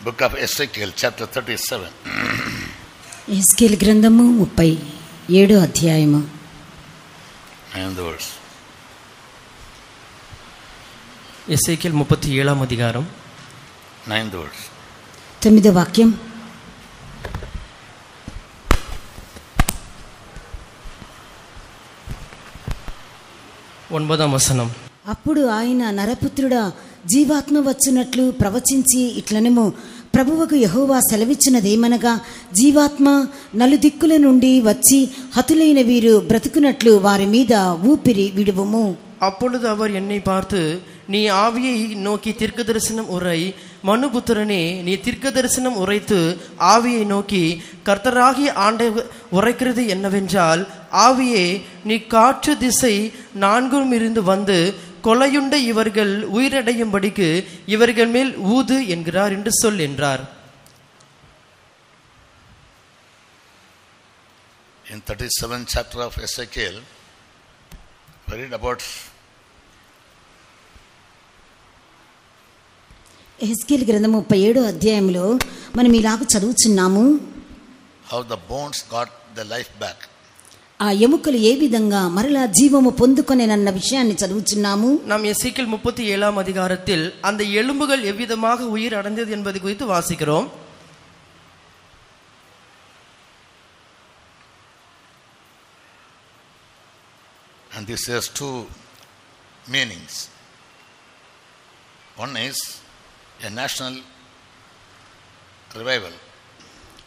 Book of Ezekiel, chapter 37. Ezekiel గ్రంథము 37 అధ్యాయము. And the verse. ఎస్ఐకేల్ 37 అధికారం 9th verse. 9వ వాక్యం. వచనం. అప్పుడు ఆయన, నరపుత్రుడా, జీవాత్మ వచ్చునట్లు ప్రవచించి ఇట్లనెము, ప్రభువుకు యెహోవా సెలవిచ్చినదేమనగా, జీవాత్మ నలుదిక్కుల నుండి వచ్చి హతులైన వీరు బ్రతుకునట్లు వారి మీద ఊపిరి విడువుము. அப்பொழுது அவர் என்னை பார்த்து, நீ ஆவியை நோக்கி தீர்க்க தரிசனம் உரை, மனுபுத்திரனே, நீ தீர்க்க தரிசனம் உரைத்து ஆவியை நோக்கி, கர்த்தராகிய ஆண்டவர் உரைக்கிறது என்னவென்றால், ஆவியே, நீ காற்று திசை 4 இருந்து வந்து கொலையுண்ட இவர்கள் உயிரடையும்படிக்கு இவர்கள் மேல் ஊது என்கிறார் என்று சொல் என்றார். In 37th chapter of Ezekiel, we read about Ezekiel గ్రంథము 37 అధ్యాయంలో మనం ఇలాగ చదువుచున్నాము. how the bones got the life back. ఆ ఎముకలు ఏ విధంగా మరలా జీవము పొందుకొనేనన్న విషయాన్ని చదువుచున్నాము. நாம் எசேக்கியேல் 37 அதிகாரத்தில் அந்த எலும்புகள் எவ்விதமாக உயிர் அடைந்தது என்பது குறித்து வாசிக்கிறோம். And this has two meanings. One is a national revival.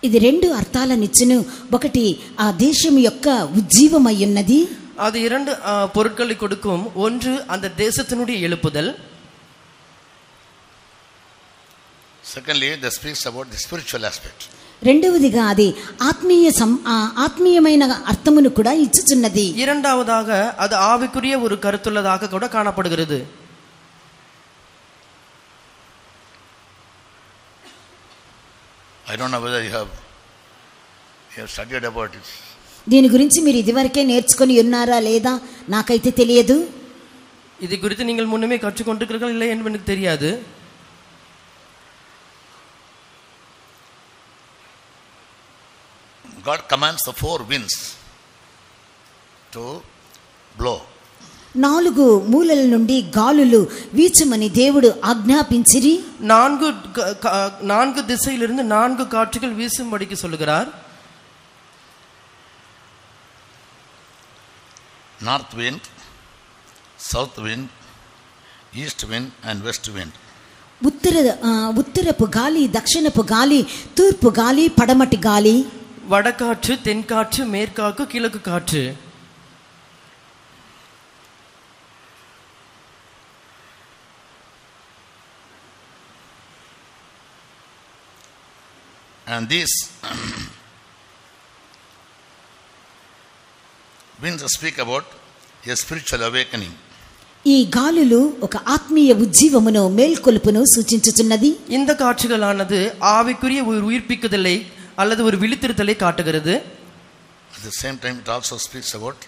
ఇది 2 అర్థాలనిచ్చును. ఒకటి, ఆ దేశం యొక్క ఉజ్జీవమై ఉన్నది. அது 2 பொருட்களை கொடுக்கும். ஒன்று, அந்த தேசத்தினுடைய எழுப்புதல். Secondly, this speaks about the spiritual aspect. రెండవదిగా అది ఆత్మీయమైన అర్థమును కూడా ఇచ్చుచున్నది. இரண்டாவதாக அது ஆவிக்குரிய ஒரு கருத்துள்ளதாக கூட காணப்படுகிறது. I don't know whether you have studied about it. దీని గురించి మీరు ఇదివరకే నేర్చుకొని ఉన్నారా లేదా నాకైతే తెలియదు. ఇది గురించి நீங்கள் முன்னமே கற்றுக்கொண்டிருக்கிறீர்கள் இல்லை என்று எனக்கு தெரியாது. God commands the 4 winds to blow. 4 మూలల నుండి గాలులు వీచమని దేవుడు ఆజ్ఞాపించిరి. 4 திசையிலிருந்து 4 காற்றுகள் வீசும்படிக்கு சொல்லுகிறார். North wind, south wind, east wind and west wind. ఉత్తరపు గాలి, దక్షిణపు గాలి, తూర్పు గాలి, పడమటి గాలి. வடகாற்று, தென்காற்று, மேற்காற்று, கிழக்கு காற்று. And these winds speak about a spiritual awakening. ఈ గాలులు ఒక ఆత్మీయ ఉజ్జీవమును, మేల్కొలుపును సూచించుచున్నది. இந்த காற்றுகளானது ஆவிக்குரிய ஒரு உயிர்ப்பிக்குதலை அல்லது ஒரு விழித்திருத்தலை காட்டுகிறது. At the same time, it also speaks about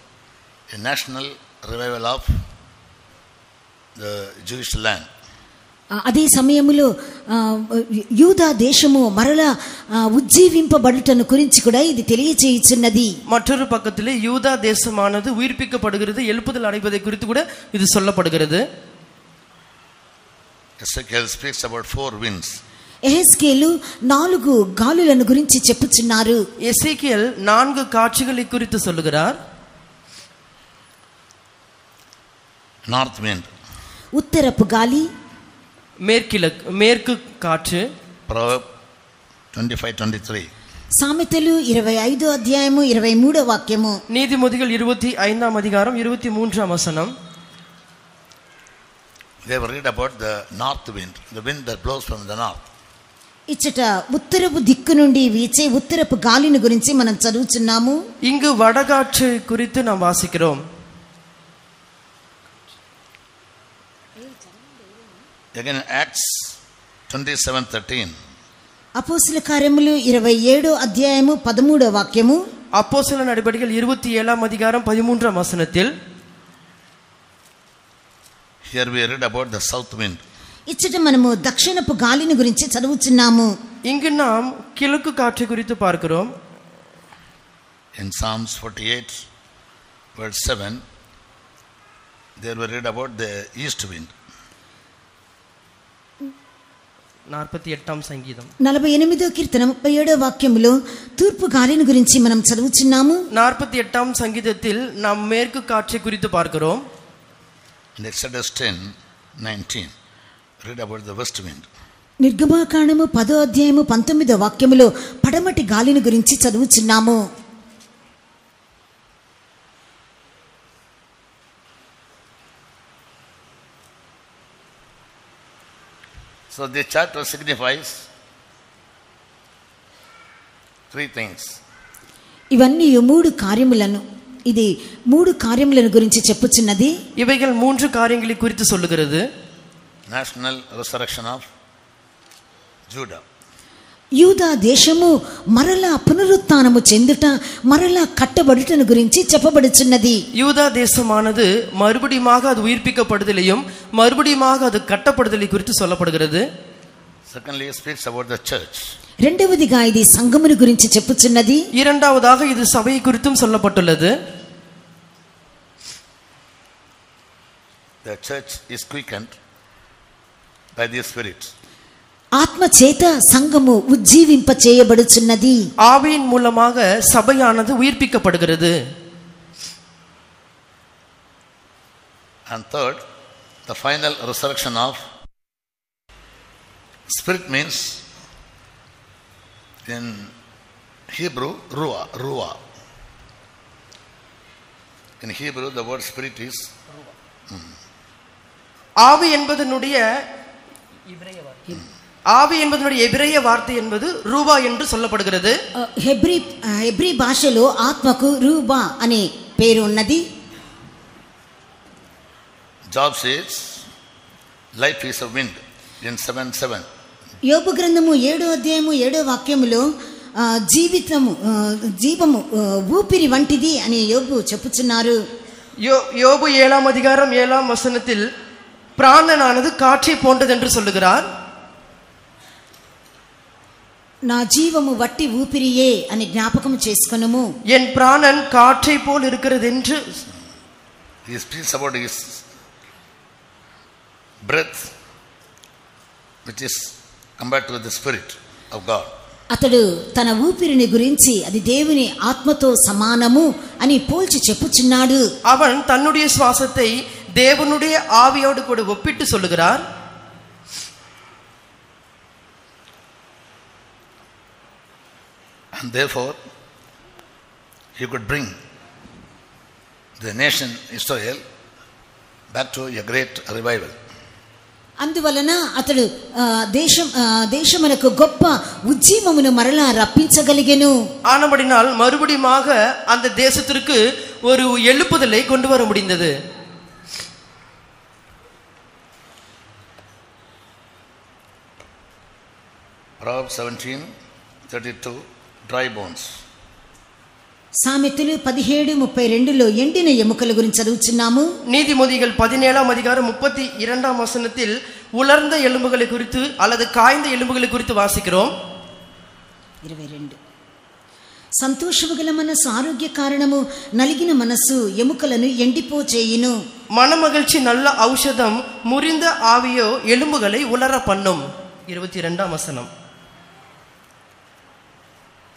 a national revival of the Jewish land. అదే సమయంలో యూదా దేశము మరలా ఉజ్జీవింపబడుటను గురించి కూడా ఇది తెలియచేయుచున్నది. மற்றொரு பக்கத்திலே யூதா தேசமானது உயிர்ப்பிக்கப்படுகிறது, எழுப்புதல் அடைவதை குறித்து கூட இது சொல்லப்படுகிறது. Ezekiel speaks about 4 winds. Ezekiel 4 గాలులను గురించి చెప్పుచున్నారు. எசேக்கியேல் 4 காற்றுகளை குறித்து சொல்லுகிறார். North wind, ఉత్తరపు గాలి, மேற்கு காற்று. Proverbs 25:23. సామెతలు 25 అధ్యాయము 23వ వాక్యము. நீதிமொழிகள் 25 அதிகாரம் 23 வசனம். They will read about the north wind, the wind that blows from the north. ఇచ్చట ఉత్తరపు దిక్కు నుండి వీచే ఉత్తరపు గాలిని గురించి మనం చదువుచున్నాము. இங்கு வடகாற்று குறித்து நாம் வாசிக்கிறோம். Again in Acts 27:13. అపోస్తల కార్యములు 27 అధ్యాయము 13వ వాక్యము. அப்போஸ்தலர் நடபடிகள் 27 அதிகாரம் 13 வசனத்தில் Here we read about the south wind. ఇచ్చట మనము దక్షిణపు గాలిని గురించి చదువుచున్నాము. இங்கு நாம் கிழக்கு காற்றை குறித்து பார்க்கிறோம். In Psalms 48 verse 7 there we read about the east wind. 48వ సంగీతం 48వ కీర్తన 37వ వాక్యములో తూర్పు గాలిని గురించి మనం చదువుచున్నాము. 48వ సంగీతத்தில் நாம் மேற்கு காற்றை குறித்து பார்க்கிறோம். In Exodus 10:19 read about the west wind. నిర్గమాకాండము 10వ అధ్యాయము 19వ వాక్యములో పడమటి గాలిని గురించి చదువుచున్నాము. So this chapter signifies three things. ఇవన్నీ మూడు కార్యములను గురించి చెప్పుచున్నది. இவைகள் மூன்று காரியங்களை குறித்து சொல்லுகிறது. National resurrection of Judah. యూదా దేశము మరలా పునరుత్థానము చెందుట, మరలా కట్టబడుటను గురించి చెప్పబడుచున్నది. யூதா தேசமானது மறுபடியுமாக அது உயிர்ப்பிக்கப்படுதலையும் மறுபடியுமாக அது கட்டப்படுதலை குறித்து சொல்லப்படுகிறது. Secondly, it speaks about the church. రెండవదిగా ఇది సంఘమును గురించి చెప్పుచున్నది. இரண்டாவதாக இது சபை குறித்தும் சொல்லப்பட்டுள்ளது. The church is quickened by the Spirit. ఆత్మ చేత సంఘము ఉజ్జీవింప చేయబడుచున్నది. ஆவியின் மூலமாக சபையானது உயிர்ப்பிக்கப்படுகிறது. And third, the final resurrection of Spirit means in Hebrew ruah. In Hebrew the word spirit is ஆவி என்பதனுடைய எபிரேய வார்த்தை என்பது ரூபா என்று சொல்லப்படுகிறது. హెబ్రీ భాషలో ఆత్మకు రూబా అనే పేరు ఉన్నది. Job says life is a wind in 7:7. యోబు గ్రంథము 7వ అధ్యాయము 7వ వాక్యములో జీవము ఊపిరి వంటిది అని యోబు చెప్పుచున్నారు. யோபு 7ஆம் அதிகாரம் 7ஆம் வசனத்தில் பிராணனானது காற்றை போன்றது என்று சொல்லுகிறார். నా జీవము వట్టి ఊపిరియే అని జ్ఞాపకం చేసుకొనుము. என் பிராணன் காற்றை போல் இருக்கிறது என்று he speaks about his breath which is compared to the spirit of God. అతడు తన ఊపిరిని గురించి అది దేవుని ఆత్మతో సమానము అని పోల్చి చెప్పుచున్నాడు. அவன் தன்னுடைய சுவாசத்தை தேவனுடைய ஆவியோடு கூட ஒப்பிட்டு சொல்லுகிறார். And therefore he could bring the nation Israel back to a great revival. అందువలన అతడు దేశమునకు గొప్ప ఉజ్జీవమును మరలా రప్పించగలిగెను. ஆனபடினால் மறுபடியுமாக அந்த தேசத்திற்கு ஒரு எழுப்புதலை கொண்டு வர முடிந்தது. Proverbs 17:32 dry bones. సామెతలు 17:32లో ఎండిన ఎముకల గురించి చదువుచున్నాము. நீதிமொழிகள் 17ஆம் அதிகாரம் 32ஆம் வசனத்தில் உலர்ந்த எலும்புகளை குறித்து அல்லது காய்ந்த எலும்புகளை குறித்து வாசிக்கிறோம். 22 సంతోషము గల మనసు ఆరోగ్య కారణము, నలిగిన మనసు ఎముకలను ఎండిపోచేయును. மனமகிழ்ச்சி நல்ல ஔஷதம், முறிந்த ஆவியோ எலும்புகளை உலர பண்ணும். 22ஆம் வசனம்.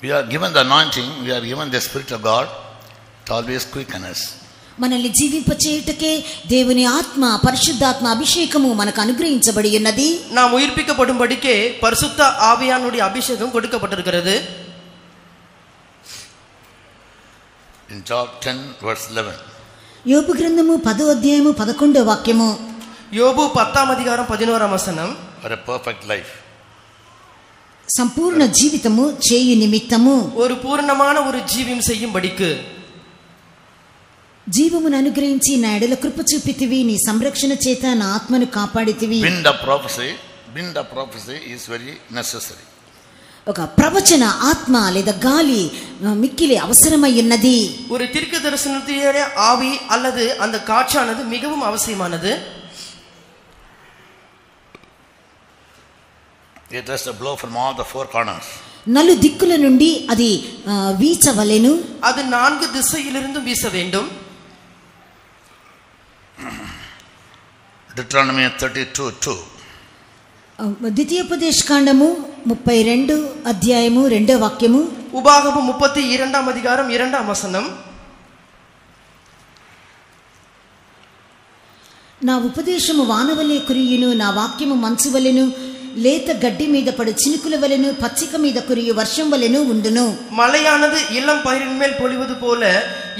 We are given the anointing, we are given the Spirit of God to always quicken us. మనల్ని జీవింపచేయుటకే దేవుని ఆత్మ, పరిశుద్ధాత్మ అభిషేకము మనకు అనుగ్రహించబడి ఉన్నది. நாம் உயிர்ப்பிக்கப்படும்படிக்கே பரிசுத்த ஆவியானுடைய அபிஷேகம் கொடுக்கப்பட்டிருக்கிறது. In Job 10 verse 11. యోబు గ్రంథము 10వ అధ్యాయము 11వ వాక్యము. యోబు 10ఆம் அதிகாரம் 11ஆம் వచనం. For a perfect life. సంపూర్ణ జీవితము చేయు నిమిత్తము, ஒரு పూర్ణமான ஒரு జీవితం செய்யும்படிக்கு, జీవమును అనుగ్రహించి నా ఎడల కృప చూపితివి, నీ సంరక్షణ చేత నా ఆత్మను కాపాడితివి. Wind of prophecy is very necessary. ఒక ప్రవచన ఆత్మ లేదా గాలి మిక్కిలి అవసరమై ఉన్నది. ஒரு தீர்க்க தரிசனத்தினுடைய ஆவி அல்லது அந்த காற்றானது மிகவும் அவசியமானது. It has to blow from all the four corners. నలు దిక్కుల నుండి అది వీచవలెను. அது நான்கு திசையிலிருந்து வீச வேண்டும். Deuteronomy 32:2. ద్వితీయోపదేశకాండము 32 అధ్యాయము 2వ వాక్యము. உபாகமம் 32 அதிகாரம் 2వ వచనం. నా ఉపదేశము వానవలే కురియును, నా వాక్యము మంచు వలెను, లేత గడ్డి మీద పడు చినుకుల వలెను, పచ్చిక మీద కురియు వర్షం వలెను ఉండును. மழையானது இளம் பயிரின் மேல் பொழிவது போல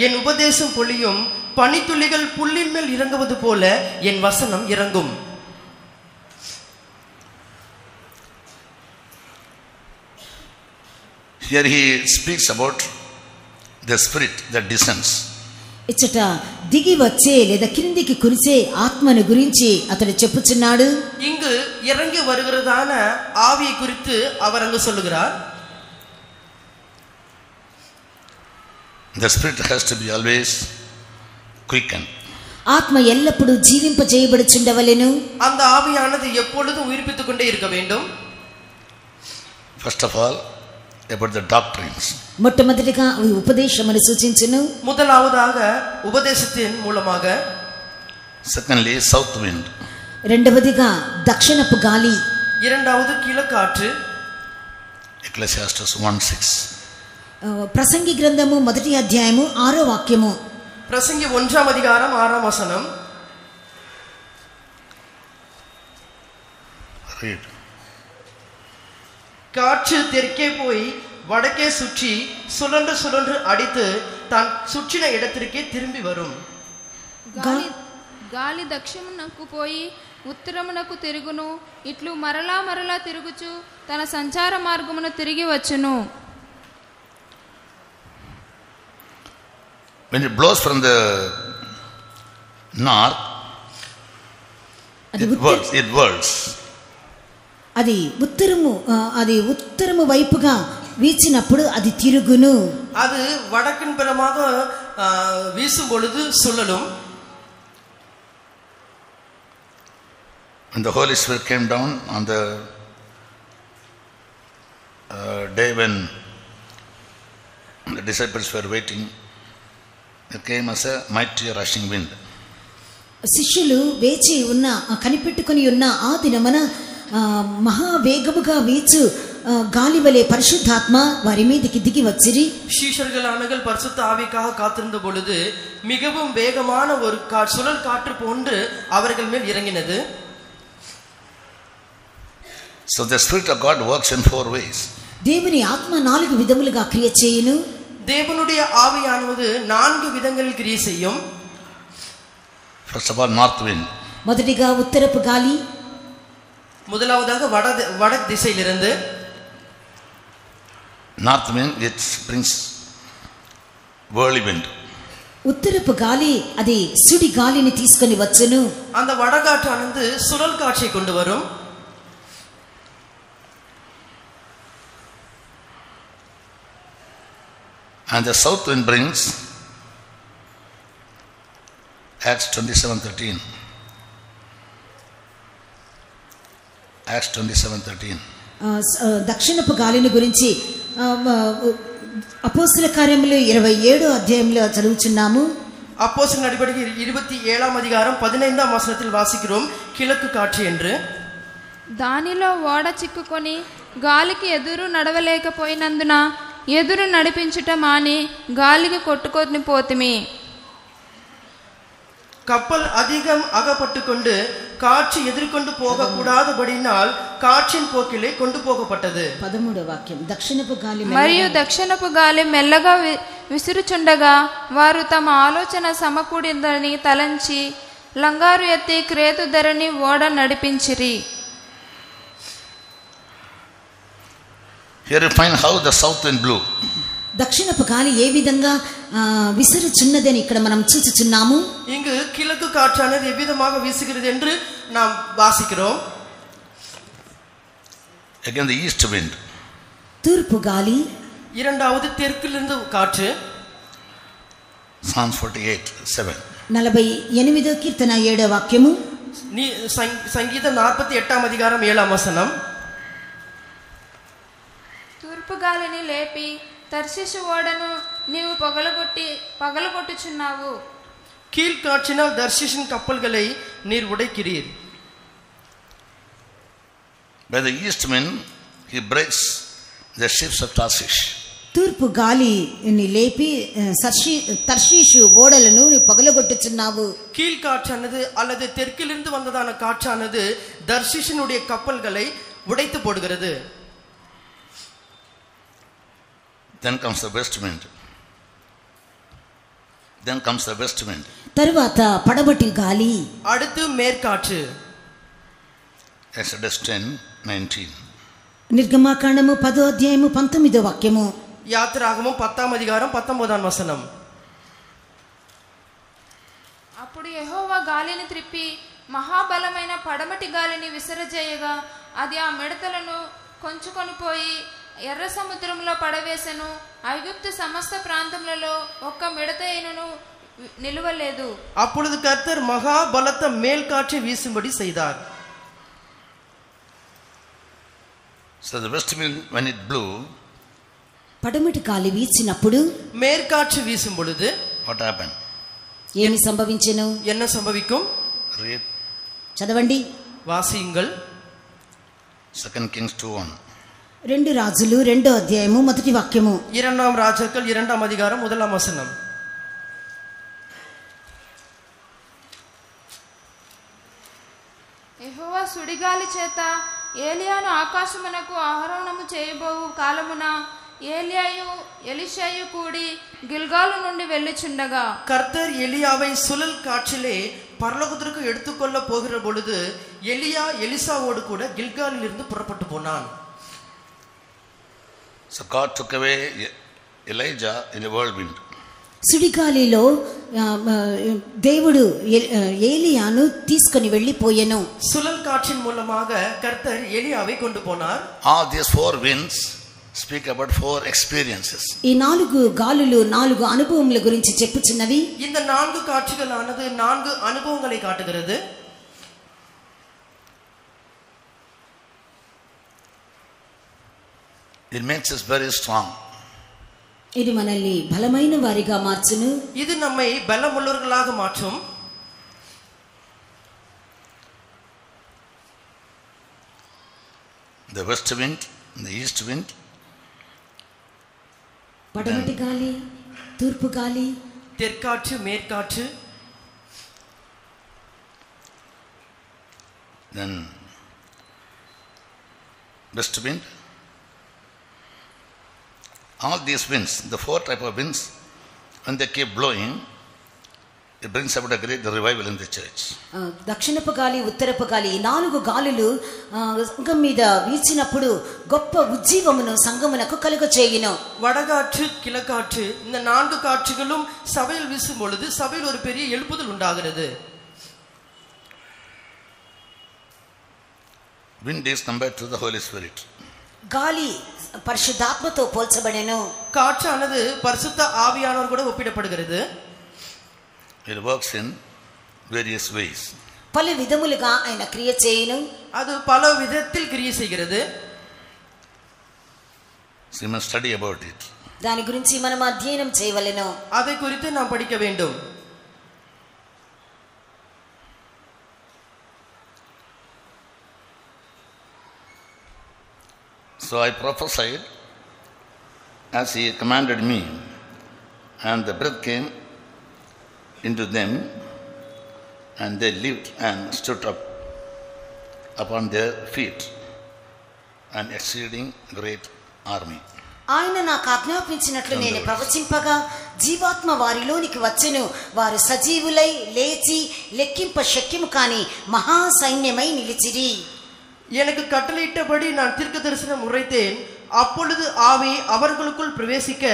என் உபதேசம் பொழியும், பனித்துளிகள் புல்லின் மேல் இறங்குவது போல என் வசனம் இறங்கும். Here he speaks about the spirit that descends. ఇచ్చట దిగి వచ్చే లేదా కిందికి కురిసే ఆత్మను గురించి అతడు చెప్పుచున్నాడు. இங்கு இறங்கி வருகிறதான ஆவியை குறித்து அவர் அங்கு சொல்லுகிறார். The spirit has to be always quickened. ఆత్మ ఎల్లప్పుడూ జీవింపజేయబడుచుండవలెను. அந்த ஆவியானது எப்பொழுதும் உயிர்ப்பித்துக் கொண்டே இருக்க வேண்டும். First of all, about the doctrines. మొట్టమొదటిగా ఉపదేశమును సూచించును. முதலாவதாக உபதேசத்தின் மூலமாக. Secondly, south wind. రెండవదిగా దక్షిణపు గాలి. இரண்டாவது கிழக்காற்று. Ecclesiastes 1:6. ప్రసంగి గ్రంథము 1వ అధ్యాయము 6వ వాక్యము. பிரசங்கி 1వ அதிகாரம் 6వ வசனம். Read. காற்று தெற்கே போய் வடக்கே சுற்றி சுழன்று சுழன்று அடித்து தான் சுற்றின இடத்திற்கே திரும்பி வரும். గాలి దక్షిణమునకు పోయి ఉత్తరమునకు తిరుగును, ఇట్లు మరలా మరలా తిరుగుచు తన సంచార మార్గమును తిరిగి వచ్చును. When it blows from the north, it whirls. అది ఉత్తరము వైపుగా వీచినప్పుడు అది తిరుగును. அது வடக்கின் புறமாக வீசும் பொழுது சுழலும். When the Holy Spirit came down on the day when the disciples were waiting, it came as a mighty rushing wind. శిష్యులు వేచి ఉన్న కనిపెట్టుకుని ఉన్న ఆ దినమున మహావేగముగా వీచు గాలి వలె పరిశుద్ధాత్మ వారి మీదకి దిగి వచ్చిరి. சீஷர்களானவர்கள் பரிசுத்த ஆவிக்காக காத்திருந்த பொழுது மிகவும் வேகமான ஒரு சுழல் காற்று போன்று அவர்கள் மேல் இறங்கினது. So the Spirit of God works in 4 ways. దేవుని ఆత్మ 4 విధములుగా క్రియ చేయును. தேவனுடைய ஆவியானது 4 விதங்களில் கிரியை செய்யும். First of all, north wind. మొదటిగా ఉత్తరపు గాలి. முதலாவதாக வடக்கு திசையிலிருந்து. North wind, it brings whirly wind. ఉత్తరపు గాలి అది సుడి గాలిని తీసుకొని వచ్చును. அந்த வடகாற்றானது சுழல் காற்றை கொண்டு வரும். And the south wind brings Acts 27:13. Acts 27:13. దక్షిణపు గాలిని గురించి అపోస్తల కార్యములు 27వ అధ్యాయంలో చదువుచున్నాము. அப்போஸ்தலர் நடபடிகள் 27వ அதிகாரம் 15వ వచనத்தில் వాసిக்கிறோம், கிழக்கு காற்று என்று. దానిలో ఓడ చిక్కుకొని గాలికి ఎదురు నడవలేకపోయినందున ఎదురు నడిపించుట మాని గాలికి కొట్టుకొని పోతిమి. கப்பல் அதிகம் அகப்பட்டு கொண்டு காற்று எதிர்கொண்டு போக கூடாதபடினால் காற்றின் போக்கிலே கொண்டு போகப்பட்டது. 13వ వాక్యం. దక్షిణపు గాలి మరియు దక్షిణపు గాలి మెల్లగా విసురుచుండగా వారు తమ ఆలోచన సమకూడిందని తలంచి లంగారు ఎత్తి క్రేతు ధరని ఓడ నడిపించిరి. Here you find how the south wind blew. దక్షిణపు గాలి ఏ విధంగా విసురుచున్నదని ఇక్కడ మనం చూచుచున్నాము. இங்கு கிழக்கு காற்றானது எவ்விதமாக வீசுகிறது என்று நாம் வாசிக்கிறோம். Again the east wind. తూర్పు గాలి. இரண்டாவது தெற்கிலிருந்து காற்று. Psalms 48:7. 48వ కీర్తన 7వ వాక్యము. సంగీతం 48వ அதிகாரம் 7వ వచనం. తూర్పు గాలిని లేపి తర్షీషు ఓడను నీవు పగలగొట్టుచున్నావు. கீழ்காற்றினால் தர்ஷீஷின் கப்பல்களை நீர் உடைக்கிறீர். By the east wind he breaks the ships of Tarshish. తూర్పు గాలిని లేపి తర్షీషు ఓడలను పగలగొట్టుచున్నావు. கீழ்காற்றானது அல்லது தெற்கிலிருந்து வந்ததான காற்றானது தர்ஷீஷினுடைய கப்பல்களை உடைத்து போடுகிறது. Then comes the west wind. తరువాత పడమటి గాలి. அடுத்து மேற்காற்று. Exodus 10:19. నిర్గమాకాండము 10వ అధ్యాయము 19వ వాక్యము. యాత్రాగమం 10వ అధికారం 19వ వచనం. అప్పుడు యెహోవా గాలిని త్రిప్పి మహాబలమైన పడమటి గాలిని విసరజేయగా అది ఆ మిడతలను కొంచుకొని పోయి ఎర్ర సముద్రంలో పడవేసెను. ఐగుప్తు సమస్త ప్రాంతములలో ఒక్క మిడత అయినను నిలువలేదు. அப்பொழுது கர்த்தர் மகா பலத்த மேல் காற்றை வீசும்படி செய்தார். So the west wind when it blew, పడమటి గాలి వీచినప్పుడు, మేర్కాற்று వీసుం పొழுது what happened? ఏమి సంభవించెను? என்ன సంభవిக்கும்? Read. చదవండి. వాసియుங்கள். 2 Kings 2:1. 2 రాజులు 2వ అధ్యాయము 1వ వాక్యము. 2 రాజాக்கள் 2వ అధికారం 1వ వచనం. యెహోవా సుడిగాలి చేత ఏలియాను ఆకాశమునకు ఆరోహణము చేయబోవు కాలమున ఏలియాయు ఎలీషాయు కూడి గిల్గాలు నుండి వెళ్ళుచుండగా கர்த்தர் எலியாவை சுழல் காற்றிலே பரலோகத்திற்கு எடுத்துக்கொள்ள போகிற பொழுது எலியா எலிசாவோடு கூட கில்காலில் இருந்து புறப்பட்டு போனான். So God took away Elijah in a whirlwind. సుడిగాలిలో దేవుడు ఏలియాను తీసుకొని వెళ్ళిపోయెను. சுழல் காற்றின் மூலமாக கர்த்தர் எலியாவை கொண்டு போனார். All these 4 winds speak about 4 experiences. ఈ 4 గాలులు 4 అనుభవముల గురించి చెప్పుచున్నవి. இந்த 4 காட்சிகளானது 4 అనుభవங்களை காட்டுகிறது. It makes us very strong. ఇది మనల్ని బలమైన వారిగా మార్చును. ఇది நம்மை బలముள்ளவர்களாக மாற்றும். The west wind, the east wind, పడమటి గాలి, తూర్పు గాలి, தெற்காற்று, மேற்காற்று, then west wind. All these winds, the 4 type of winds, when they keep blowing, it brings about a great revival in the church. దక్షిణపు గాలి, ఉత్తరపు గాలి, ఈ 4 గాలులు సంఘం మీద వీచినప్పుడు గొప్ప ఉజ్జీవమును సంఘమునకు కలుగచేయును. வடகாற்று, கிழக்காற்று, இந்த 4 காற்றுகளும் சபையில் வீசும் பொழுது சபையில் ஒரு பெரிய எழுப்புதல் உண்டாகிறது. Wind is compared to the Holy Spirit. గాలి పరిశుద్ధాత్మతో పోల్చబడెను. காற்றானது பரிசுத்த ஆவியானவர் கூட ஒப்பிடப்படுகிறது. It works in various ways. పలు విధములుగా ఆయన క్రియ చేయును. அது பல விதத்தில் கிரியை செய்கிறது. So you must study about it. దాని గురించి మనం అధ్యయనం చేయవలెను. அதை குறித்து நாம் படிக்க வேண்டும். So I prophesied as he commanded me, and the breath came into them, and they lived and stood up upon their feet, an exceeding great army. ఆయన నాకు ఆజ్ఞాపించినట్లు నేను ప్రవచింపగా జీవాత్మ వారిలోనికి వచ్చెను. వారు సజీవులై లేచి లెక్కింప శక్యము కాని మహా సైన్యమై నిలిచిరి. எனக்கு கட்டளையிட்டபடி நான் தீர்க்க தரிசனம் உரைத்தேன். அப்பொழுது ஆவி அவர்களுக்குள் பிரவேசிக்க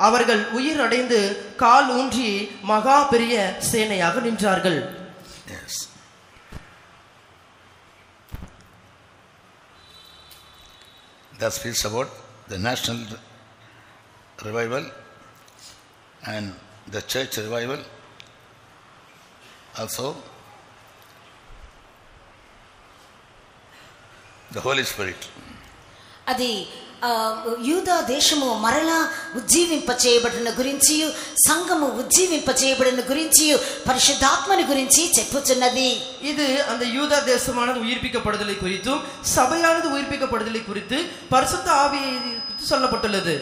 அவர்கள் உயிர் அடைந்து கால் ஊன்றி மகா பெரிய சேனையாக நின்றார்கள். Yes. That speaks about the national revival and the church revival. Also the Holy Spirit. అది యూదా దేశము మరలా ఉజ్జీవింప చేయబడిన గురించి, సంఘము ఉజ్జీవింప చేయబడిన గురించి, పరిశుద్ధాత్మని గురించి చెప్పుచున్నది. இது அந்த யூதா தேசமானது உயிர்ப்பிக்கப்படுதலை குறித்தும் சபையானது உயிர்ப்பிக்கப்படுதலை குறித்து பரிசுத்த ஆவியை குறித்து சொல்லப்பட்டுள்ளது.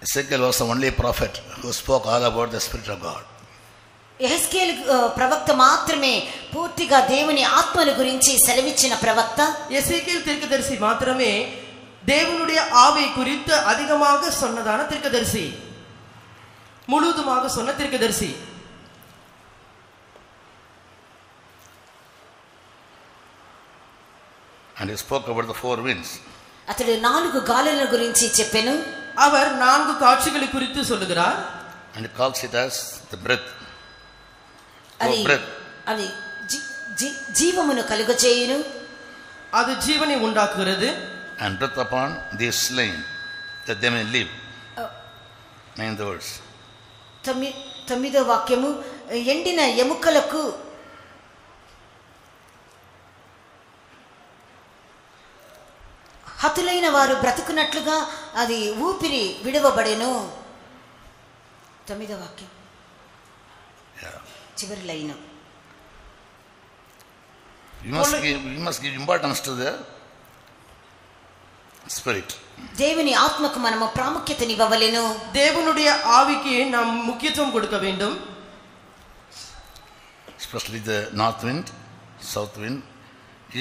Ezekiel was the only prophet who spoke all about the Spirit of God. యెహెజ్కేలు ప్రవక్త మాత్రమే పూర్తిగా దేవుని ఆత్మను గురించి సెలవిచ్చిన ప్రవక్త. எசேக்கியேல் தீர்க்கதரிசி மாத்திரமே தேவனுடைய ஆவி குறித்து அதிகமாக சொன்னதான தீர்க்கதரிசி, முழுதுமாக சொன்ன தீர்க்கதரிசி. And he spoke about the four winds. అతడు 4 గాలుల గురించి చెప్పెను. அவர் 4 కాక్షిகளை குறித்து சொல்லுகிறார். And he calls it as the breath. అది జీవమును కలుగచేయును, அது ஜீவனை உண்டாக்குகிறது. And breath upon the slain that they may live. 9th verse. 9వ వాక్యము, ఎండిన ఎముకలకు హతులైన వారు బ్రతుకున్నట్లుగా అది ఊపిరి విడవబడెను. 9వ వాక్యం చివరి line. You must give importance to the Spirit. దేవుని ఆత్మకు మనము ప్రాముఖ్యతనివ్వవలెను. தேவனுடைய ஆவிக்கு நாம் முக்கியத்துவம் கொடுக்க வேண்டும். Especially the north wind, south wind,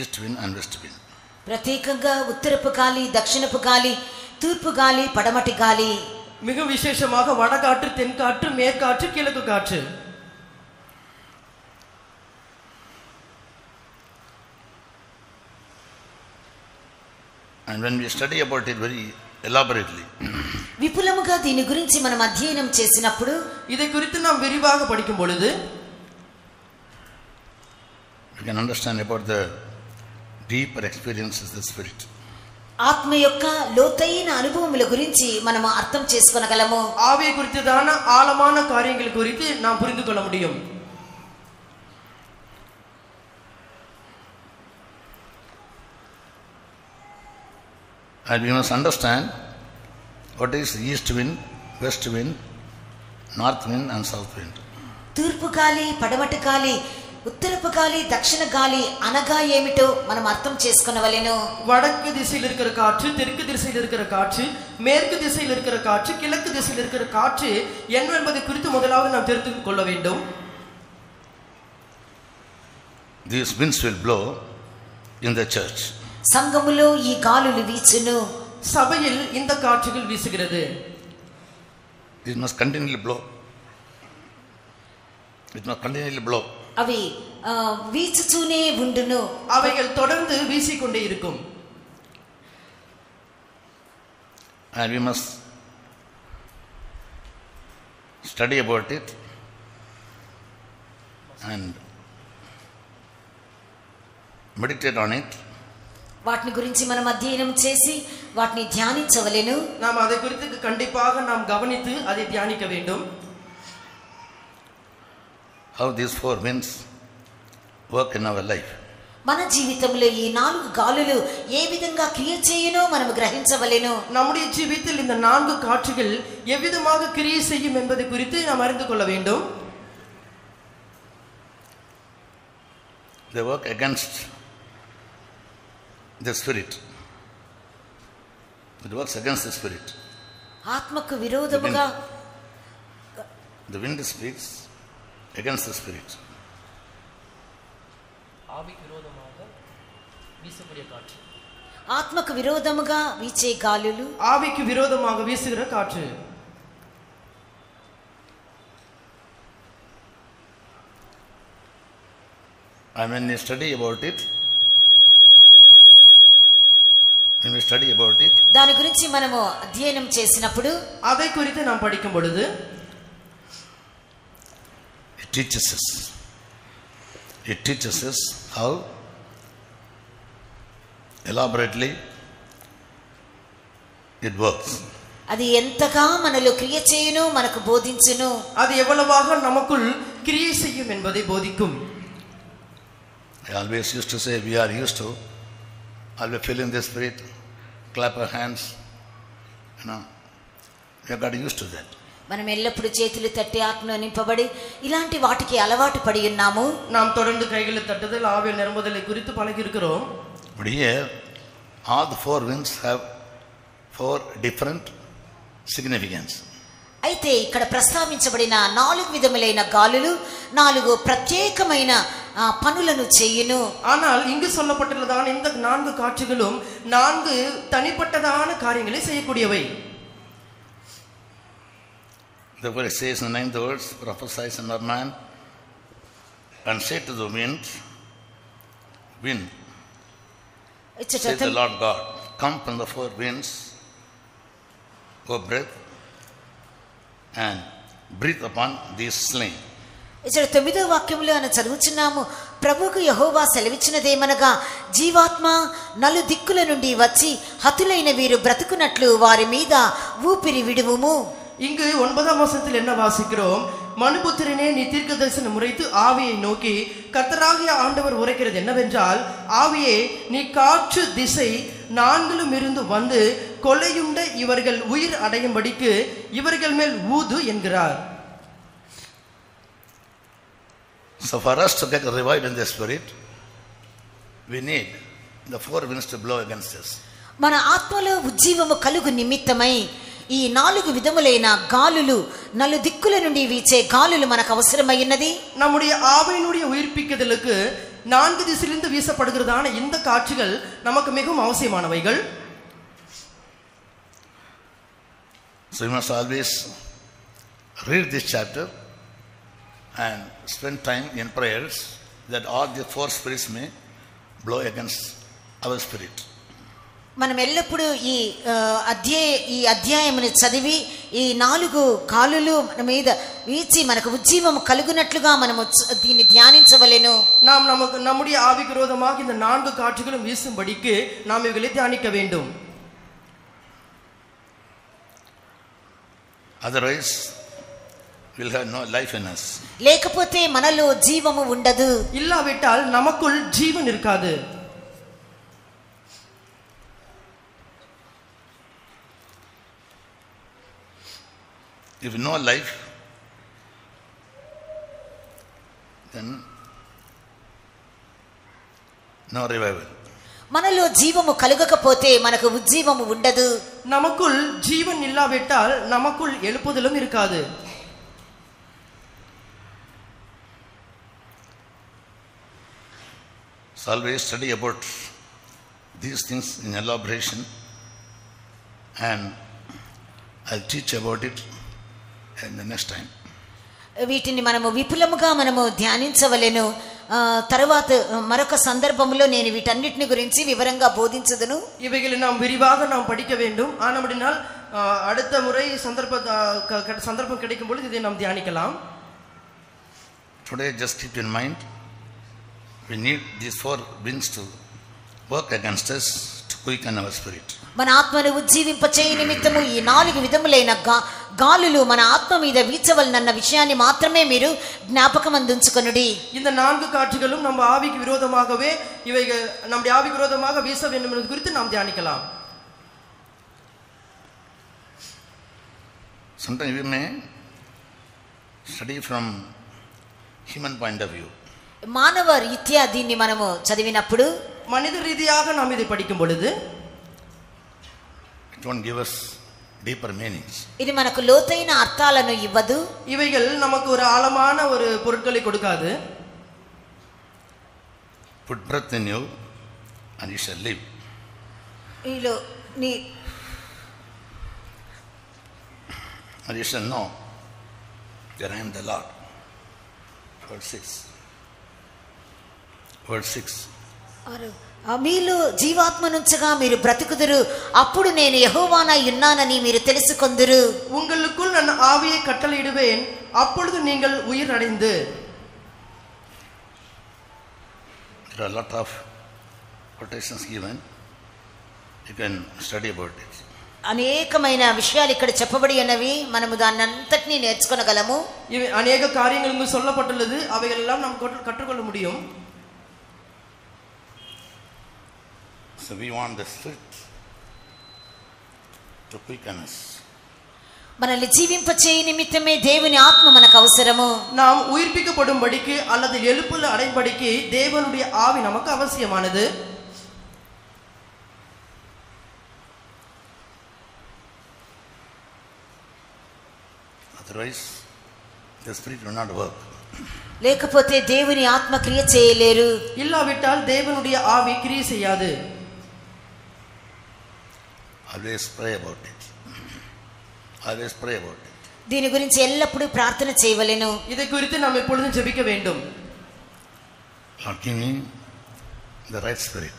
east wind and west wind. ప్రత్యేకంగా ఉత్తరపు గాలి, దక్షిణపు గాలి, తూర్పు గాలి, పడమటి గాలి, மிக விசேஷமாக வடகாற்று, தென்காற்று, மேற்காற்று, கிழக்கு காற்று. And when we study about it very elaborately, విపులముగా దీని గురించి మనం అధ్యయనం చేసినప్పుడు, இதை குறித்து நாம் விரிவாக படிக்கும் பொழுது we can understand about the deeper experiences of the Spirit. ఆత్మ యొక్క లోతైన అనుభవముల గురించి మనం అర్థం చేసుకోగలము. ஆவியை குறித்ததான ஆழமான காரியங்கள் குறித்து நாம் புரிந்து கொள்ள முடியும். And we must understand what is east wind, west wind, north wind and south wind. తూర్పు గాలి, పడమటి గాలి, ఉత్తరపు గాలి, దక్షిణ గాలి అనగా ఏమిటో మనం అర్థం చేసుకొనవలెను. வடக்கு திசையில் இருக்கிற காற்று, தெற்கு திசையில் இருக்கிற காற்று, மேற்கு திசையில் இருக்கிற காற்று, கிழக்கு திசையில் இருக்கிற காற்று என்பதை குறித்து முதலாவது நாம் தெரிந்து கொள்ள வேண்டும். These winds will blow in the church. సంఘములో ఈ గాలులు వీచును. சபையில் இந்த காற்றுகள் வீசுகிறது. It must continually blow. It must continually blow. అవి వీచుతూనే ఉండును. அவைகள் தொடர்ந்து வீசிக்கொண்டே இருக்கும். And we must study about it and meditate on it. వాటిని గురించి మనం అధ్యయనం చేసి వాటిని ధ్యానించవలెను. நாம் அதை குறித்து கண்டிப்பாக நாம் கவனித்து அதை தியானிக்க வேண்டும். How these four winds work in our life. మన జీవితంలో ఈ 4 గాలులు ఏ విధంగా క్రియ చేయునో మనం గ్రహించవలెను. நம்முடைய ஜீவிதத்தில் இந்த 4 காற்றுகள் எவ்விதமாக கிரியை செய்யும் என்பதை குறித்து நாம் அறிந்து கொள்ள வேண்டும். They work against the spirit. It works against the spirit. ఆత్మకు విరోధముగా The wind speaks against the spirit. ஆவிக்கு விரோதமாக வீசக்கூடிய காற்று. ఆత్మకు విరోధముగా వీచే గాలులు, ஆவிக்கு விரோதமாக வீசுகிற காற்று. And when we study about it, దాని గురించి మనము అధ్యయనం చేసినప్పుడు, அதை குறித்து நாம் படிக்கும் பொழுது it teaches us how elaborately it works. అది ఎంతగా మనలో క్రియ చేయును మనకు బోధించును. அது எவ்வளவாக நமக்குள் கிரியை செய்யும் என்பதை போதிக்கும். I always used to say we are used to always fill in the Spirit, clap our hands. You know, we have got used to that. మనం ఎల్లప్పుడు చేతులు తట్టి ఆత్మలో నింపబడి ఇలాంటి వాటికి అలవాటు పడి ఉన్నాము. நாம் தொடர்ந்து கைகளை தட்டுதல் ஆவியில் நிரம்புதலை குறித்து பழகி இருக்கிறோம். But here all the four winds have four different significance. అయితే ఇక్కడ ప్రస్తావించబడిన 4 విధములైన గాలులు 4 ప్రత్యేకమైన పనులను చేయును. ஆனால் இங்கு சொல்லப்பட்டுள்ளதான இந்த 4 காட்சிகளும் 4 தனிப்பட்டதான காரியங்களை செய்யக்கூடியவை. Therefore it says in the 9th verse, prophesy, son of man, and say to the wind, wind, says the Lord God, come from the four winds, O breath, and breathe upon these slain. ఇక్కడ 9వ వాక్యంలో అని చదువుచున్నాము. ప్రభువుకు యెహోవా సెలవిచ్చినదేమనగా, జీవాత్మ నలు దిక్కుల నుండి వచ్చి హతులైన వీరు బ్రతుకున్నట్లు వారి మీద ఊపిరి విడువుము. இங்கு 9ஆம் வசனத்தில் என்ன வாசிக்கிறோம்? மனுபுத்திரனே, நீ தீர்க்க தரிசனம் உரைத்து ஆவியை நோக்கி கர்த்தராகிய ஆண்டவர் உரைக்கிறது என்னவென்றால், ஆவியே, நீ காற்று திசை 4லும் இருந்து வந்து கொலையுண்ட இவர்கள் உயிர் அடையும்படிக்கு இவர்கள் மேல் ஊது என்கிறார். So for us to get revived in the Spirit, we need the four winds to blow against us. మన ఆత్మలో ఉజ్జీవము కలుగు నిమిత్తమై ఈ 4 విధములైన గాలులు, 4 దిక్కుల నుండి వీచే గాలులు మనకు అవసరమైనది. நம்முடைய ஆவியினுடைய உயிர்ப்பிக்குதலுக்கு 4 திசையிலிருந்து வீசப்படுகிறதான இந்த காட்சிகள் நமக்கு மிகவும் அவசியமானவைகள். So you must always read this chapter and spend time in prayers that all the four spirits may blow against our spirit. మనం ఎల్లప్పుడూ ఈ అధ్యాయమును చదివి ఈ 4 గాలులు మన మీద వీచి మనకు ఉజ్జీవము కలుగునట్లుగా మనము దీన్ని ధ్యానించవలెను. நாம் நம்முடைய ஆவிக்கு விரோதமாக இந்த 4 காட்சிகளும் வீசும்படிக்கு நாம் இவைகளை தியானிக்க வேண்டும். Otherwise we'll have no life in us. లేకపోతే మనలో జీవము ఉండదు. இல்லாவிட்டால் நமக்குள் ஜீவன் இருக்காது. If no life, then no revival. మనలో జీవము కలుగకపోతే మనకు ఉజ్జీవము ఉండదు. நமக்குள் ஜீவன் இல்லாவிட்டால் நமக்குள் எழுப்புதலும் இருக்காது. So always study about these things in elaboration, and I'll teach about it in the next time. వీటిని మనము విపులముగా మనము ధ్యానించవలెను. తర్వాత మరొక సందర్భంలో నేను వీటన్నిటిని గురించి వివరంగా బోధించదును. இவைகளை நாம் விரிவாக நாம் படிக்க வேண்டும். ஆனபடினால் அடுத்த முறை சந்தர்ப்பம் கிடைக்கும் பொழுது இதை நாம் தியானிக்கலாம். Today just keep in mind, we need these four winds to work against us to quicken our spirit. మన ఆత్మను ఉజ్జీవింపచేయ నిమిత్తము ఈ 4 విధములైన గాలులు మన ఆత్మ మీద వీచవలనన్న విషయాన్ని మాత్రమే మీరు జ్ఞాపకం అందించుకొనుడి. இந்த 4 காட்சிகளும் நம்ம ஆவிக்கு விரோதமாகவே இவைகள் நம்முடைய ஆவிக்கு விரோதமாக வீச வேண்டும் என்பது குறித்து நாம் தியானிக்கலாம். Sometimes we may study from human point of view. మానవ రీత్యా దీన్ని మనము చదివినప్పుడు, மனித ரீதியாக நாம் இதை படிக்கும் பொழுது it won't give us deeper meanings. ఇది మనకు లోతైన అర్థాలను ఇవ్వదు. இவைகள் நமக்கு ஒரு ஆழமான ஒரு பொருட்களை கொடுக்காது. Put breath in you and you shall live. నీలో నీ And you shall know that I am the Lord. Verse 6. Verse 6. మీలో జీవాత్మనుంచగా మీరు బ్రతుకుదురు, అప్పుడు నేను యెహోవానై ఉన్నానని మీరు తెలుసుకొందురు. உங்களுக்குள் நான் ஆவியை கட்டளையிடுவேன், அப்பொழுது நீங்கள் உயிர் அடைந்து. There are a lot of quotations given. You can study about it. అనేకమైన విషయాలు ఇక్కడ చెప్పబడి ఉన్నవి. మనము దాన్ని అంతటినీ నేర్చుకొనగలము. இவை अनेक காரியங்கள் இங்கு சொல்லப்பட்டுள்ளது. அவைகள் எல்லாம் நாம் கற்றுக்கொள்ள முடியும். So we want the Spirit to quicken us. మనల్ని జీవింపచేయ నిమిత్తమే దేవుని ఆత్మ మనకు అవసరము. நாம் உயிர்ப்பிக்கப்படும்படிக்கு அல்லது எழுப்புதல் அடையும்படிக்கு தேவனுடைய ஆவி நமக்கு அவசியமானது. Otherwise the Spirit will not work. లేకపోతే దేవుని ఆత్మ క్రియ చేయలేరు. இல்லாவிட்டால் தேவனுடைய ஆவி கிரியை செய்யாது. Always pray about it. Always pray about it. దీని గురించి ఎల్లప్పుడూ ప్రార్థన చేయవలెను. இதை குறித்து நாம் எப்பொழுதும் ஜெபிக்க வேண்டும். Lord, give me the right spirit.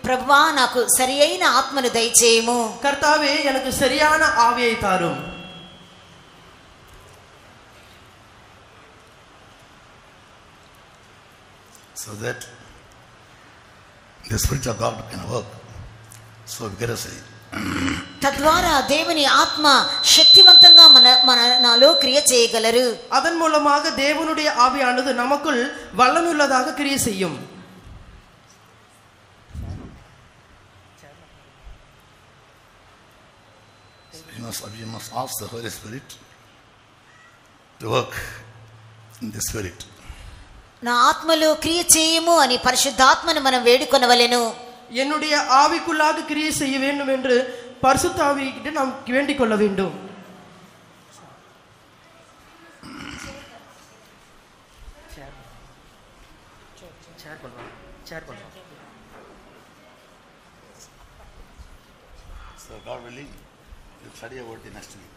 ప్రభువా నాకు సరియైన ఆత్మను దయచేయము. கர்த்தாவே எனக்கு சரியான ஆவியை தாரும். So that the Spirit of God can work so vigorously. తద్వారా దేవుని ఆత్మ శక్తివంతంగా నాలో క్రియ చేయగలరు. அதன் மூலமாக தேவனுடைய ஆவியானது நமக்குள் வல்லமையுள்ளதாக கிரியை செய்யும். You must ask the Holy Spirit to work in the Spirit. నా ఆత్మలో క్రియ చేయము అని పరిశుద్ధాత్మను మనం వేడుకొనవలెను. என்னுடைய ஆவிக்குள்ளாக கிரியை செய்ய வேண்டும் என்று பரிசுத்த ஆவியிட்ட நாம் வேண்டிக் கொள்ள வேண்டும். So God willing, we'll study about the next week.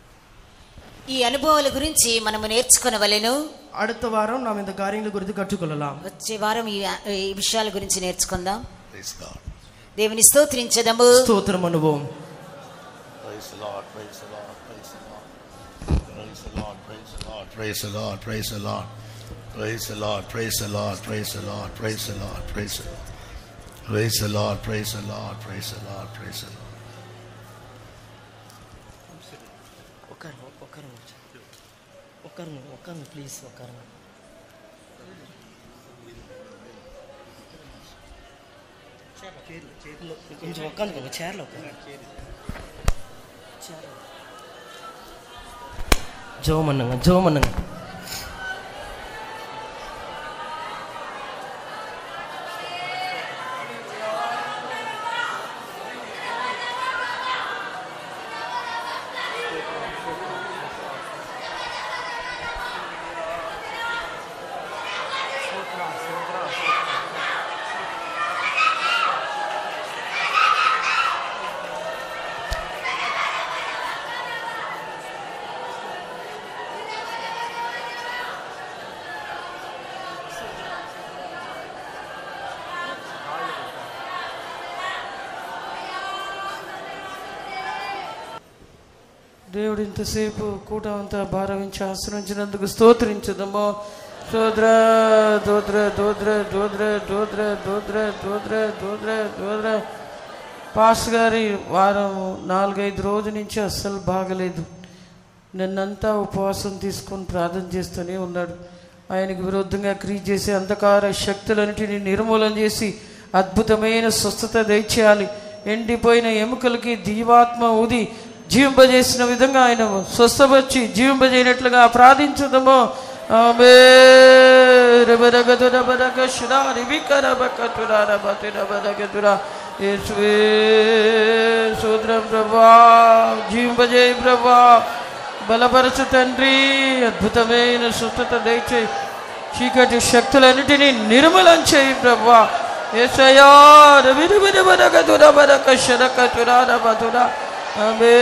ఈ అనుభవాల గురించి మనము నేర్చుకొనవలెను. அடுத்த வாரம் நாம் இந்த காரியங்களை குறித்து கற்றுக்கொள்ளலாம். వచ్చే వారం ఈ విషయాల గురించి నేర్చుకుందాం. Praise God. దేవుని స్తోత్రించదము. స్తోత్రం అనుభవం. Praise the Lord, praise the Lord, praise the Lord. Praise the Lord, praise the Lord, praise the Lord, praise the Lord. Praise the Lord, praise the Lord, praise the Lord, praise the Lord, praise the Lord. Praise the Lord, praise the Lord, praise the Lord, praise the Lord. ఒక్కరు please ఒక్కరు. కొంచెం ఒక్కరు చైర్లో జోమన్నంగా దేవుడు ఇంతసేపు కూటం అంతా భారవించి ఆశ్రయించినందుకు స్తోత్రించుదము. దోద్ర దోద్ర దోద్ర దోద్ర దోద్ర దోద్ర దోద్ర దోద్ర దోద్ర. Pass గారి వారం 4-5 రోజుల నుంచి అస్సలు బాగలేదు. నిన్నంతా ఉపవాసం తీసుకొని ప్రార్థన చేస్తూనే ఉన్నాడు. ఆయనకు విరుద్ధంగా క్రియ చేసే అంధకార శక్తులన్నిటిని నిర్మూలన చేసి అద్భుతమైన స్వస్థత దయచేయాలి. ఎండిపోయిన ఎముకలకి దీవాత్మ ఊది జీవింపజేసిన విధంగా ఆయన స్వస్థపరిచి జీవింపజేయనట్లుగా ప్రార్థించుదాము. సూత్రం ప్రభా, జీవింపజేయ ప్రభా, బలపరచు తండ్రి, అద్భుతమైన స్వస్థత దయచేయి. చీకటి శక్తులన్నిటినీ నిర్మూలన చేయి ప్రభా. యేసయ్యా ఆమె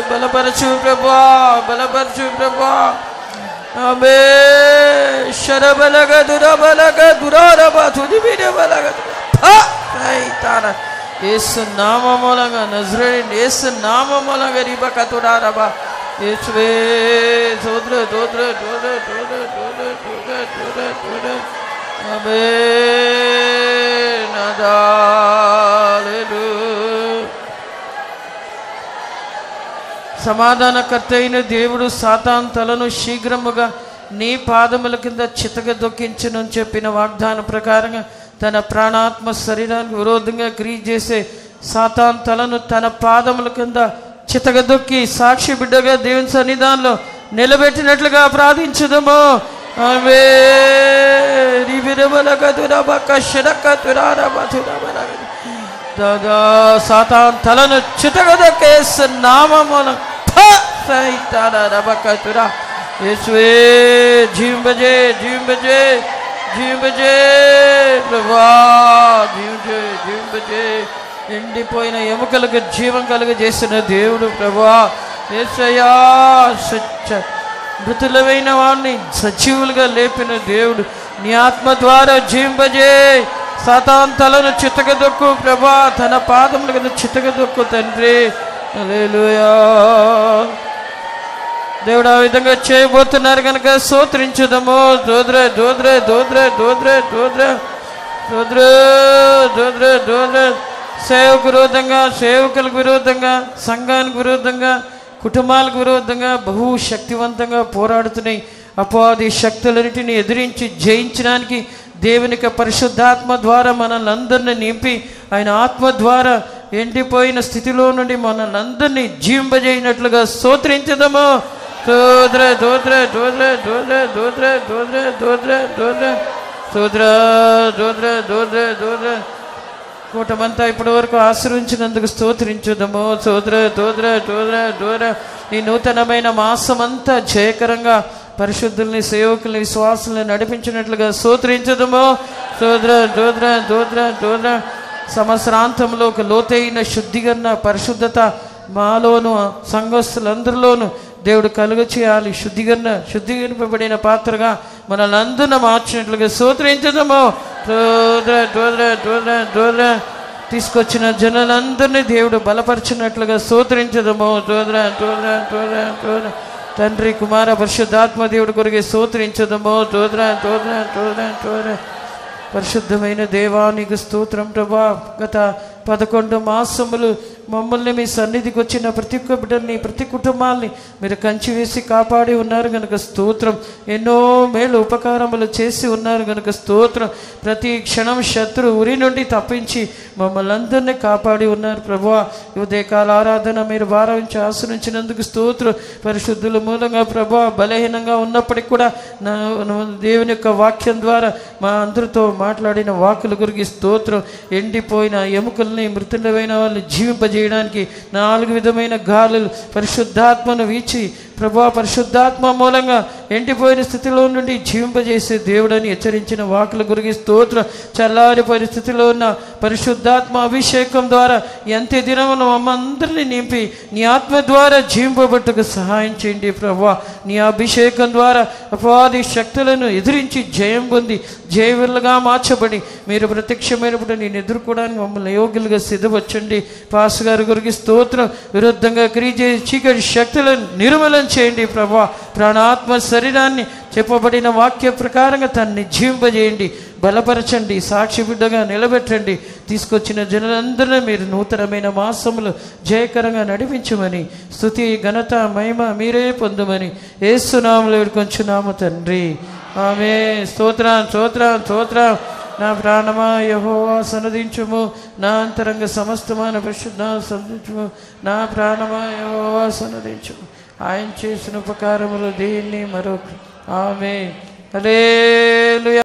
బలపరచు ప్రభా, బలపరచు ప్రభా. ఆమె శరబలగ దురబలగ దురారబ తుదిబిడ బలగ తాన యేసు నామములంగా నజరేయుడైన యేసు నామములంగా రిబక తురారబ యేసువే దోద్ర దోద్ర దోద్ర దోద్ర దోద్ర దోద్ర దోద్ర దోద్ర. ఆమె నదాలెలు. సమాధానకర్త అయిన దేవుడు సాతాను తలను శీఘ్రముగా నీ పాదముల కింద చితక దొక్కించును చెప్పిన వాగ్దాన ప్రకారంగా తన ప్రాణాత్మ శరీరానికి విరోధంగా క్రియ చేసే సాతాను తలను తన పాదముల కింద చితగదొక్కి సాక్షి బిడ్డగా దేవుని సన్నిధానంలో నిలబెట్టినట్లుగా ప్రార్థించుదాము. సాతాను తలను చితగదొక్కేసి నామమున యేసువే జీవింపజే జీవింపజే జీవింపజే ప్రభా జీవించే జీవింపజే. ఎండిపోయిన ఎముకలకు జీవం కలుగ చేసిన దేవుడు ప్రభా. యేసయ్యా మృతులమైన వాడిని సజీవులుగా లేపిన దేవుడు. నీ ఆత్మ ద్వారా జీవింపజే. సాతాను తలను చితకదొక్కు ప్రభా, తన పాదముల కింద చితకదొక్కు తండ్రి. హల్లెలూయా. దేవుడు ఆ విధంగా చేయబోతున్నారు కనుక స్తోత్రించుదాము. దోద్రే దోద్రే దోద్రే దోద్రే దోద్రే దోద్రే దోద్రే దోద్రే. సేవకు విరోధంగా, సేవకులకు విరోధంగా, సంఘానికి విరోధంగా, కుటుంబాలకు విరోధంగా బహుశక్తివంతంగా పోరాడుతున్నాయి అపవాది శక్తులన్నిటిని ఎదిరించి జయించడానికి దేవునికి పరిశుద్ధాత్మ ద్వారా మనల్ని అందరినీ నింపి ఆయన ఆత్మ ద్వారా ఎండిపోయిన స్థితిలో నుండి మనల్ని అందరినీ జీవింపజేయనట్లుగా స్తోత్రించదము. దోద్ర దోద్ర దోద్ర దోద్ర దోద్ర దోద్ర దోద్ర దోద్ర దోద్ర దోద్ర దోద్ర దోద్ర. కూటమంతా ఇప్పటి వరకు ఆశ్రయించినందుకు స్తోత్రించుదము. దోద్ర దోద్ర దోద్ర దోద్ర. ఈ నూతనమైన మాసమంతా జయకరంగా పరిశుద్ధుల్ని, సేవకుల్ని, విశ్వాసుల్ని నడిపించినట్లుగా స్తోత్రించదము. దోద్ర దోద్ర దోద్ర దోద్ర. సంవత్సరాంతంలో ఒక లోతైన శుద్ధీకరణ, పరిశుద్ధత మాలోను సంఘస్థులందరిలోనూ దేవుడు కలుగ చేయాలి. శుద్ధీకరింపబడిన పాత్రగా మనల్ని అందరిని మార్చినట్లుగా స్తోత్రించదము. దోద్ర దోద్ర దోద్ర దోద్ర. తీసుకొచ్చిన జనులందరినీ దేవుడు బలపరిచినట్లుగా స్తోత్రించదము. దోద్ర దోద్ర దోద్ర దోద్ర. తండ్రి, కుమార, పరిశుద్ధాత్మ దేవుడి కొరకు స్తోత్రించదము. దోద్ర దోద్ర దోద్ర దోద్ర. పరిశుద్ధమైన దేవానికి స్తోత్రం ప్రభా. గత 11 మాసములు మమ్మల్ని మీ సన్నిధికి వచ్చిన ప్రతి ఒక్క బిడ్డల్ని, ప్రతి కుటుంబాల్ని మీరు కంచి వేసి కాపాడి ఉన్నారు కనుక స్తోత్రం. ఎన్నో మేలు ఉపకారములు చేసి ఉన్నారు కనుక స్తోత్రం. ప్రతి క్షణం శత్రు ఉరి నుండి తప్పించి మమ్మల్ని అందరినీ కాపాడి ఉన్నారు ప్రభువా. ఉదయకాల ఆరాధన మీరు భావించి ఆశ్రయించినందుకు స్తోత్రం. పరిశుద్ధుల మూలంగా ప్రభువా బలహీనంగా ఉన్నప్పటికీ కూడా నా దేవుని యొక్క వాక్యం ద్వారా మా అందరితో మాట్లాడిన వాక్కుల గురించి స్తోత్రం. ఎండిపోయిన ఎముకల్ని, మృతులైన వాళ్ళని జీవింపజేయడానికి 4 విధమైన గాలులు పరిశుద్ధాత్మను వీచి ప్రభా, పరిశుద్ధాత్మ మూలంగా ఎండిపోయిన స్థితిలో నుండి జీవింపజేసే దేవుడని హెచ్చరించిన వాకుల గురించి స్తోత్రం. చల్లారి పరిస్థితిలో ఉన్న పరిశుద్ధాత్మ అభిషేకం ద్వారా ఎంత దినమును మమ్మందరినీ నింపి నీ ఆత్మ ద్వారా జీవింపబట్టుకు సహాయం చేయండి ప్రభా. నీ అభిషేకం ద్వారా అపవాది శక్తులను ఎదిరించి జయం పొంది జయవిల్లుగా మార్చబడి మీరు ప్రత్యక్షమైనప్పుడు నేను ఎదుర్కోవడానికి మమ్మల్ని యోగ్యులుగా సిద్ధపరచండి. పాస్ గారి గురికి స్తోత్రం. విరుద్ధంగా క్రియ చేసి చీకటి శక్తులను నిర్మూలన చేయండి ప్రభా. ప్రాణాత్మ శరీరాన్ని చెప్పబడిన వాక్య ప్రకారంగా తన్ని జీవింపజేయండి, బలపరచండి, సాక్షి బిడ్డగా నిలబెట్టండి. తీసుకొచ్చిన జనులందరినీ మీరు నూతనమైన మాసములు జయకరంగా నడిపించమని, స్తుతి, ఘనత, మహిమ మీరే పొందమని యేసు నామములో వేడుకొంచున్నాము తండ్రి. ఆమేన్. స్తోత్రం స్తోత్రం స్తోత్రం. నా ప్రాణమా యెహోవా సన్నదించుము, నా అంతరంగ సమస్తమైన పరిశుద్ధ సన్నదించుము. నా ప్రాణమా యెహోవా సన్నదించుము. ఆయన చేసిన ఉపకారములు దీన్ని మరొక. ఆమేన్. హల్లెలూయా.